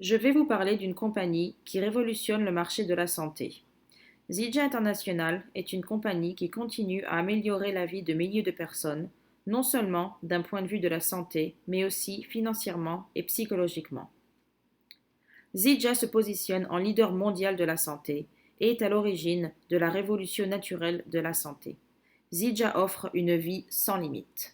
Je vais vous parler d'une compagnie qui révolutionne le marché de la santé. Zydja International est une compagnie qui continue à améliorer la vie de milliers de personnes, non seulement d'un point de vue de la santé, mais aussi financièrement et psychologiquement. Zydja se positionne en leader mondial de la santé et est à l'origine de la révolution naturelle de la santé. Zydja offre une vie sans limite.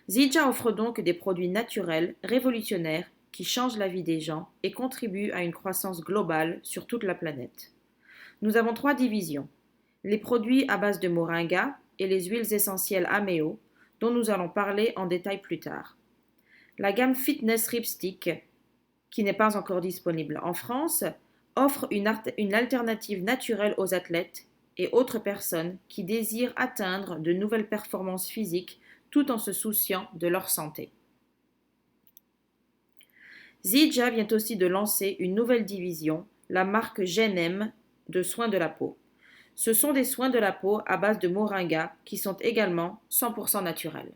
Zydja offre donc des produits naturels, révolutionnaires, qui changent la vie des gens et contribuent à une croissance globale sur toute la planète. Nous avons trois divisions. Les produits à base de moringa et les huiles essentielles Ameo, dont nous allons parler en détail plus tard. La gamme Fitness Ripstick, qui n'est pas encore disponible en France, offre une alternative naturelle aux athlètes et autres personnes qui désirent atteindre de nouvelles performances physiques tout en se souciant de leur santé. Zydja vient aussi de lancer une nouvelle division, la marque Genem de soins de la peau. Ce sont des soins de la peau à base de moringa qui sont également 100% naturels.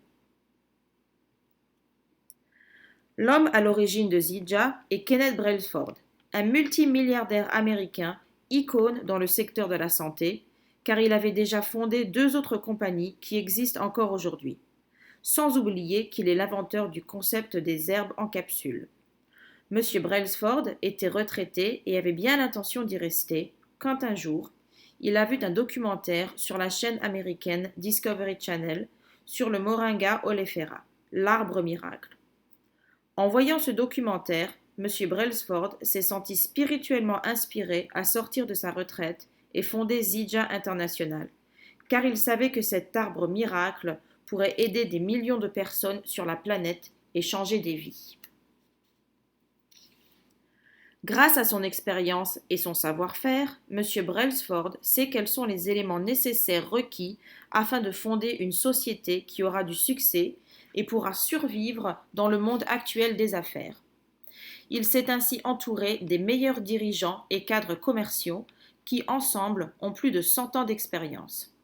L'homme à l'origine de Zydja est Kenneth Brailsford, un multimilliardaire américain, icône dans le secteur de la santé, car il avait déjà fondé deux autres compagnies qui existent encore aujourd'hui. Sans oublier qu'il est l'inventeur du concept des herbes en capsule. Monsieur Brailsford était retraité et avait bien l'intention d'y rester, quand un jour, il a vu un documentaire sur la chaîne américaine Discovery Channel sur le Moringa oleifera, l'arbre miracle. En voyant ce documentaire, Monsieur Brailsford s'est senti spirituellement inspiré à sortir de sa retraite et fonder Zydja International, car il savait que cet arbre miracle pourrait aider des millions de personnes sur la planète et changer des vies. Grâce à son expérience et son savoir-faire, M. Brailsford sait quels sont les éléments nécessaires requis afin de fonder une société qui aura du succès et pourra survivre dans le monde actuel des affaires. Il s'est ainsi entouré des meilleurs dirigeants et cadres commerciaux qui, ensemble, ont plus de 100 ans d'expérience.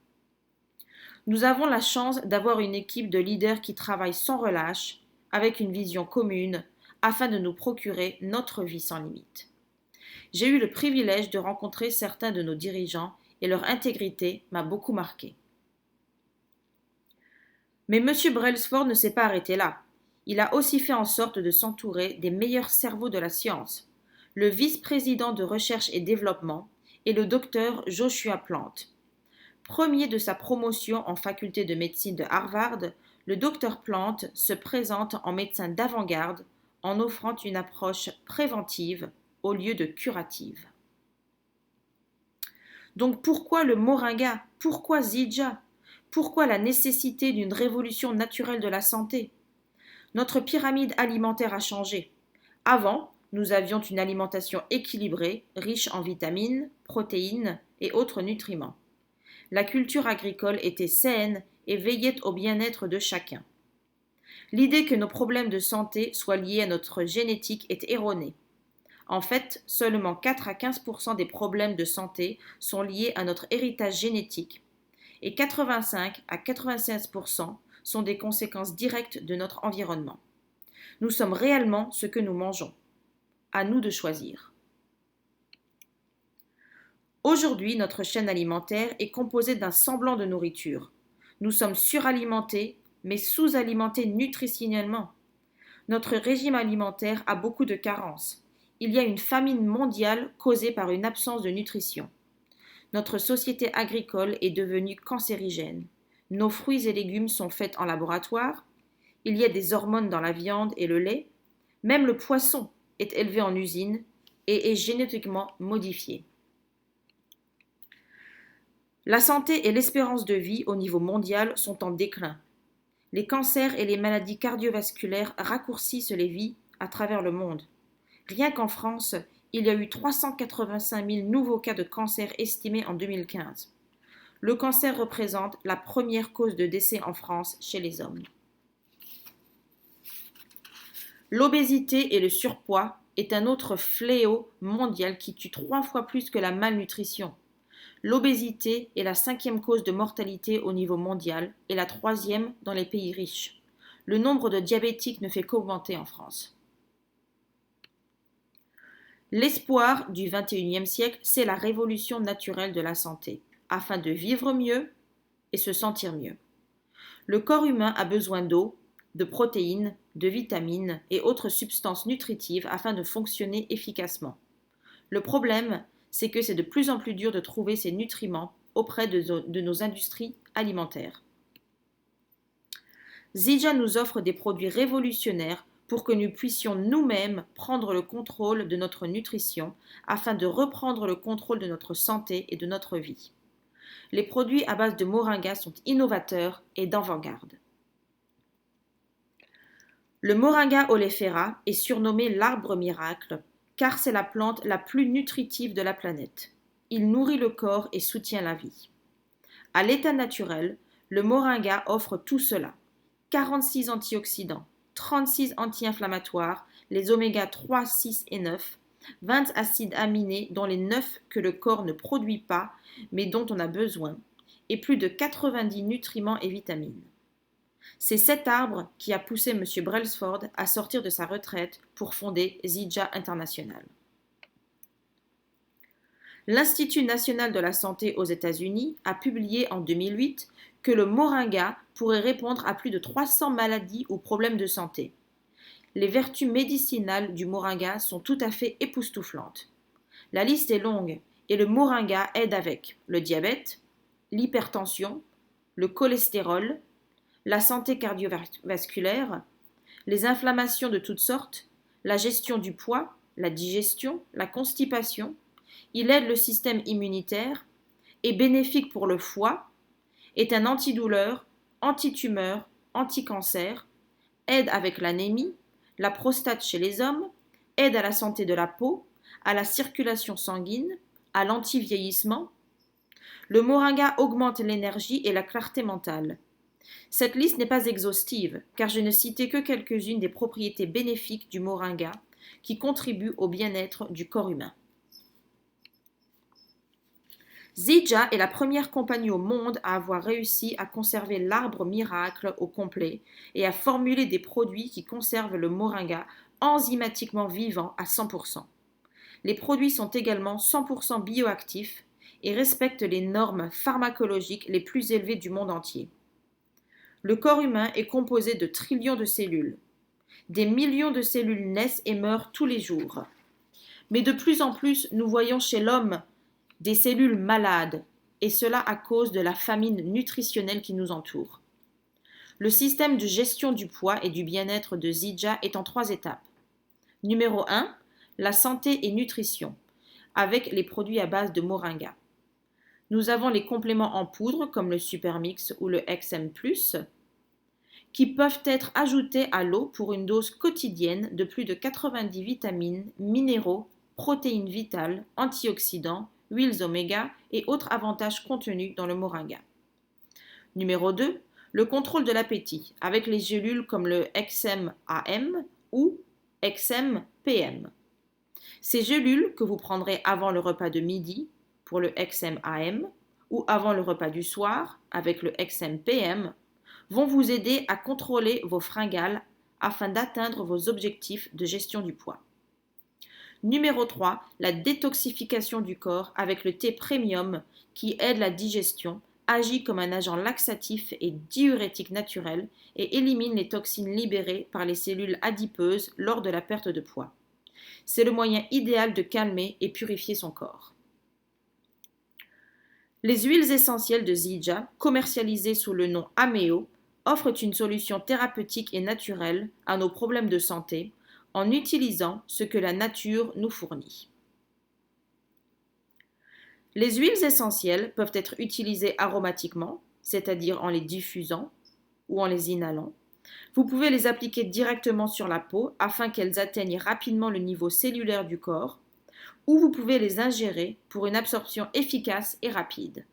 Nous avons la chance d'avoir une équipe de leaders qui travaillent sans relâche, avec une vision commune, afin de nous procurer notre vie sans limite. J'ai eu le privilège de rencontrer certains de nos dirigeants et leur intégrité m'a beaucoup marqué. Mais M. Brailsford ne s'est pas arrêté là. Il a aussi fait en sorte de s'entourer des meilleurs cerveaux de la science. Le vice-président de recherche et développement est le docteur Joshua Plant. Premier de sa promotion en faculté de médecine de Harvard, le docteur Plant se présente en médecin d'avant-garde en offrant une approche préventive au lieu de curative. Donc pourquoi le moringa? Pourquoi Zydja? Pourquoi la nécessité d'une révolution naturelle de la santé? Notre pyramide alimentaire a changé. Avant, nous avions une alimentation équilibrée, riche en vitamines, protéines et autres nutriments. La culture agricole était saine et veillait au bien-être de chacun. L'idée que nos problèmes de santé soient liés à notre génétique est erronée. En fait, seulement 4 à 15% des problèmes de santé sont liés à notre héritage génétique et 85 à 96% sont des conséquences directes de notre environnement. Nous sommes réellement ce que nous mangeons. À nous de choisir. Aujourd'hui, notre chaîne alimentaire est composée d'un semblant de nourriture. Nous sommes suralimentés, mais sous-alimentés nutritionnellement. Notre régime alimentaire a beaucoup de carences. Il y a une famine mondiale causée par une absence de nutrition. Notre société agricole est devenue cancérigène. Nos fruits et légumes sont faits en laboratoire. Il y a des hormones dans la viande et le lait. Même le poisson est élevé en usine et est génétiquement modifié. La santé et l'espérance de vie au niveau mondial sont en déclin. Les cancers et les maladies cardiovasculaires raccourcissent les vies à travers le monde. Rien qu'en France, il y a eu 385 000 nouveaux cas de cancer estimés en 2015. Le cancer représente la première cause de décès en France chez les hommes. L'obésité et le surpoids est un autre fléau mondial qui tue 3 fois plus que la malnutrition. L'obésité est la 5e cause de mortalité au niveau mondial et la 3e dans les pays riches. Le nombre de diabétiques ne fait qu'augmenter en France. L'espoir du XXIe siècle, c'est la révolution naturelle de la santé, afin de vivre mieux et se sentir mieux. Le corps humain a besoin d'eau, de protéines, de vitamines et autres substances nutritives afin de fonctionner efficacement. Le problème, c'est que c'est de plus en plus dur de trouver ces nutriments auprès de nos industries alimentaires. Zydja nous offre des produits révolutionnaires pour que nous puissions nous-mêmes prendre le contrôle de notre nutrition afin de reprendre le contrôle de notre santé et de notre vie. Les produits à base de moringa sont innovateurs et d'avant-garde. Le Moringa oleifera est surnommé l'arbre miracle car c'est la plante la plus nutritive de la planète. Il nourrit le corps et soutient la vie. À l'état naturel, le moringa offre tout cela. 46 antioxydants, 36 anti-inflammatoires, les oméga 3, 6 et 9, 20 acides aminés dont les 9 que le corps ne produit pas mais dont on a besoin, et plus de 90 nutriments et vitamines. C'est cet arbre qui a poussé M. Brailsford à sortir de sa retraite pour fonder Zydja International. L'Institut national de la santé aux États-Unis a publié en 2008 que le moringa pourrait répondre à plus de 300 maladies ou problèmes de santé. Les vertus médicinales du moringa sont tout à fait époustouflantes. La liste est longue et le moringa aide avec le diabète, l'hypertension, le cholestérol, la santé cardiovasculaire, les inflammations de toutes sortes, la gestion du poids, la digestion, la constipation. Il aide le système immunitaire, est bénéfique pour le foie, est un antidouleur, antitumeur, anticancer, aide avec l'anémie, la prostate chez les hommes, aide à la santé de la peau, à la circulation sanguine, à l'anti-vieillissement. Le moringa augmente l'énergie et la clarté mentale. Cette liste n'est pas exhaustive, car je ne citais que quelques-unes des propriétés bénéfiques du moringa qui contribuent au bien-être du corps humain. Zydja est la première compagnie au monde à avoir réussi à conserver l'arbre miracle au complet et à formuler des produits qui conservent le moringa enzymatiquement vivant à 100%. Les produits sont également 100% bioactifs et respectent les normes pharmacologiques les plus élevées du monde entier. Le corps humain est composé de trillions de cellules. Des millions de cellules naissent et meurent tous les jours. Mais de plus en plus, nous voyons chez l'homme des cellules malades, et cela à cause de la famine nutritionnelle qui nous entoure. Le système de gestion du poids et du bien-être de Zydja est en 3 étapes. Numéro 1, la santé et nutrition, avec les produits à base de moringa. Nous avons les compléments en poudre comme le Supermix ou le XM+, qui peuvent être ajoutés à l'eau pour une dose quotidienne de plus de 90 vitamines, minéraux, protéines vitales, antioxydants, huiles oméga et autres avantages contenus dans le moringa. Numéro 2, le contrôle de l'appétit avec les gélules comme le XM-AM ou XM-PM. Ces gélules que vous prendrez avant le repas de midi pour le XM-AM ou avant le repas du soir avec le XM-PM vont vous aider à contrôler vos fringales afin d'atteindre vos objectifs de gestion du poids. Numéro 3, la détoxification du corps avec le thé premium qui aide la digestion, agit comme un agent laxatif et diurétique naturel et élimine les toxines libérées par les cellules adipeuses lors de la perte de poids. C'est le moyen idéal de calmer et purifier son corps. Les huiles essentielles de Zydja, commercialisées sous le nom Ameo, offrent une solution thérapeutique et naturelle à nos problèmes de santé en utilisant ce que la nature nous fournit. Les huiles essentielles peuvent être utilisées aromatiquement, c'est-à-dire en les diffusant ou en les inhalant. Vous pouvez les appliquer directement sur la peau afin qu'elles atteignent rapidement le niveau cellulaire du corps, ou vous pouvez les ingérer pour une absorption efficace et rapide.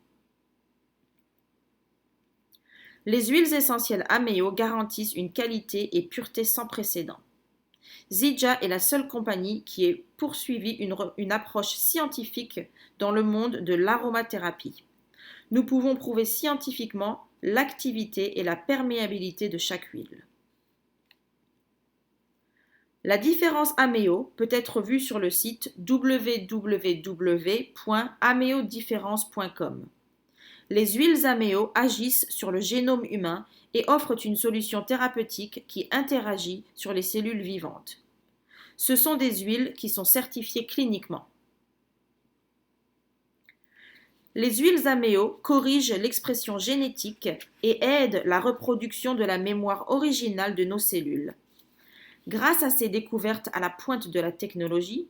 Les huiles essentielles Ameo garantissent une qualité et pureté sans précédent. Zydja est la seule compagnie qui ait poursuivi une approche scientifique dans le monde de l'aromathérapie. Nous pouvons prouver scientifiquement l'activité et la perméabilité de chaque huile. La différence améo peut être vue sur le site www.ameodifference.com. Les huiles améo agissent sur le génome humain et offrent une solution thérapeutique qui interagit sur les cellules vivantes. Ce sont des huiles qui sont certifiées cliniquement. Les huiles améo corrigent l'expression génétique et aident la reproduction de la mémoire originale de nos cellules. Grâce à ces découvertes à la pointe de la technologie,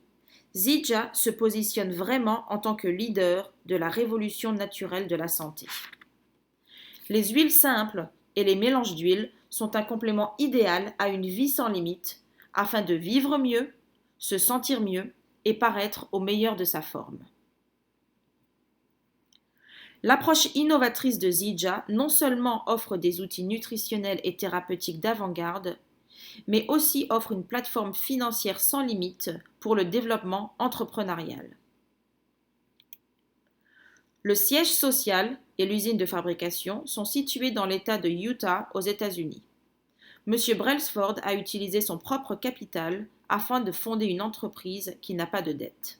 Zydja se positionne vraiment en tant que leader de la révolution naturelle de la santé. Les huiles simples et les mélanges d'huiles sont un complément idéal à une vie sans limite afin de vivre mieux, se sentir mieux et paraître au meilleur de sa forme. L'approche innovatrice de Zydja non seulement offre des outils nutritionnels et thérapeutiques d'avant-garde, mais aussi offre une plateforme financière sans limite pour le développement entrepreneurial. Le siège social et l'usine de fabrication sont situés dans l'État de Utah aux États-Unis. M. Brailsford a utilisé son propre capital afin de fonder une entreprise qui n'a pas de dette.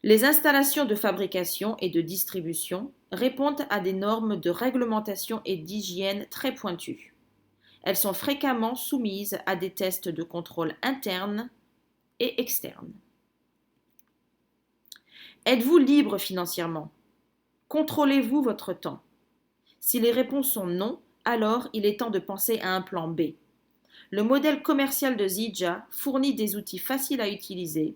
Les installations de fabrication et de distribution répondent à des normes de réglementation et d'hygiène très pointues. Elles sont fréquemment soumises à des tests de contrôle internes et externes. Êtes-vous libre financièrement? Contrôlez-vous votre temps? Si les réponses sont non, alors il est temps de penser à un plan B. Le modèle commercial de Zydja fournit des outils faciles à utiliser,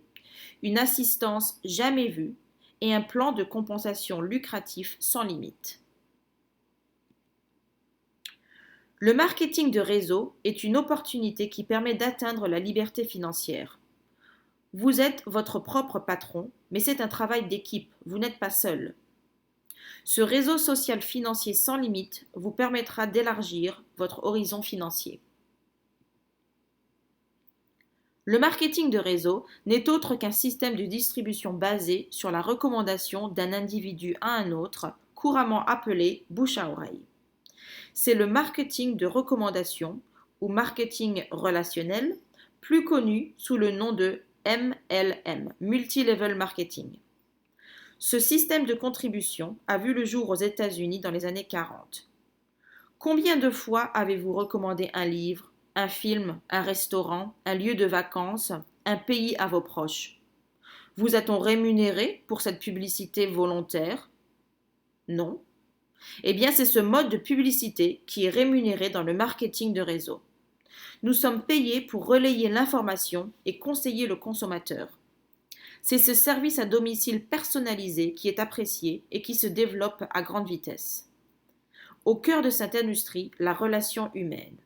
une assistance jamais vue et un plan de compensation lucratif sans limite. Le marketing de réseau est une opportunité qui permet d'atteindre la liberté financière. Vous êtes votre propre patron, mais c'est un travail d'équipe, vous n'êtes pas seul. Ce réseau social financier sans limite vous permettra d'élargir votre horizon financier. Le marketing de réseau n'est autre qu'un système de distribution basé sur la recommandation d'un individu à un autre, couramment appelé bouche à oreille. C'est le marketing de recommandation ou marketing relationnel, plus connu sous le nom de MLM, Multi-Level Marketing. Ce système de contribution a vu le jour aux États-Unis dans les années 40. Combien de fois avez-vous recommandé un livre, un film, un restaurant, un lieu de vacances, un pays à vos proches? Vous a-t-on rémunéré pour cette publicité volontaire? Non. Eh bien, c'est ce mode de publicité qui est rémunéré dans le marketing de réseau. Nous sommes payés pour relayer l'information et conseiller le consommateur. C'est ce service à domicile personnalisé qui est apprécié et qui se développe à grande vitesse. Au cœur de cette industrie, la relation humaine.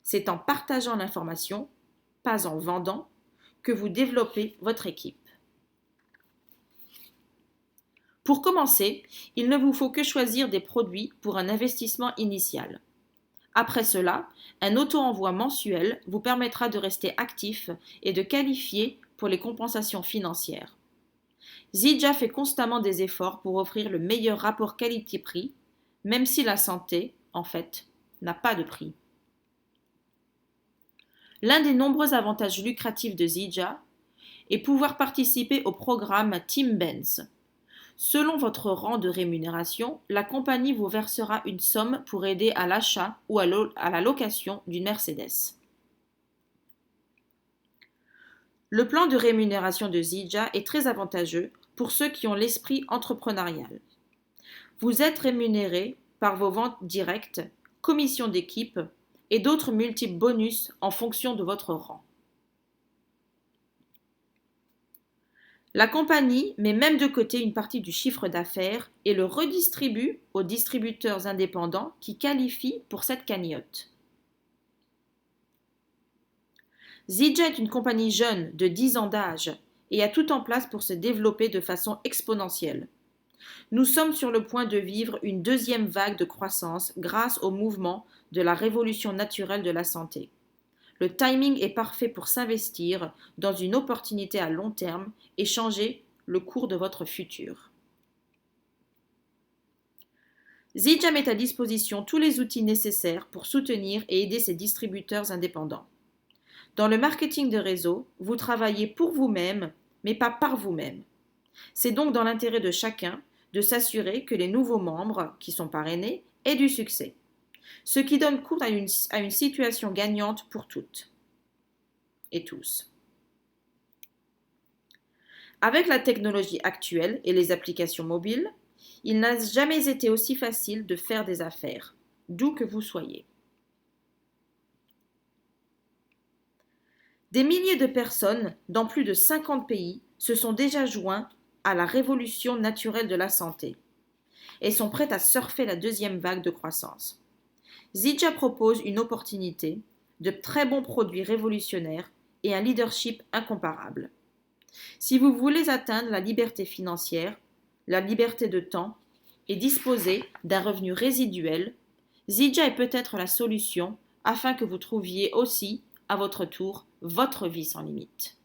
C'est en partageant l'information, pas en vendant, que vous développez votre équipe. Pour commencer, il ne vous faut que choisir des produits pour un investissement initial. Après cela, un auto-envoi mensuel vous permettra de rester actif et de qualifier pour les compensations financières. Zydja fait constamment des efforts pour offrir le meilleur rapport qualité-prix, même si la santé, en fait, n'a pas de prix. L'un des nombreux avantages lucratifs de Zydja est pouvoir participer au programme Team Benz. Selon votre rang de rémunération, la compagnie vous versera une somme pour aider à l'achat ou à la location d'une Mercedes. Le plan de rémunération de Zydja est très avantageux pour ceux qui ont l'esprit entrepreneurial. Vous êtes rémunéré par vos ventes directes, commissions d'équipe et d'autres multiples bonus en fonction de votre rang. La compagnie met même de côté une partie du chiffre d'affaires et le redistribue aux distributeurs indépendants qui qualifient pour cette cagnotte. Zydja est une compagnie jeune de 10 ans d'âge et a tout en place pour se développer de façon exponentielle. Nous sommes sur le point de vivre une deuxième vague de croissance grâce au mouvement de la révolution naturelle de la santé. Le timing est parfait pour s'investir dans une opportunité à long terme et changer le cours de votre futur. Zidja met à disposition tous les outils nécessaires pour soutenir et aider ses distributeurs indépendants. Dans le marketing de réseau, vous travaillez pour vous-même, mais pas par vous-même. C'est donc dans l'intérêt de chacun de s'assurer que les nouveaux membres qui sont parrainés aient du succès, ce qui donne cours à une situation gagnante pour toutes et tous. Avec la technologie actuelle et les applications mobiles, il n'a jamais été aussi facile de faire des affaires, d'où que vous soyez. Des milliers de personnes dans plus de 50 pays se sont déjà joints à la révolution naturelle de la santé et sont prêtes à surfer la deuxième vague de croissance. Zidja propose une opportunité, de très bons produits révolutionnaires et un leadership incomparable. Si vous voulez atteindre la liberté financière, la liberté de temps et disposer d'un revenu résiduel, Zidja est peut-être la solution afin que vous trouviez aussi, à votre tour, votre vie sans limite.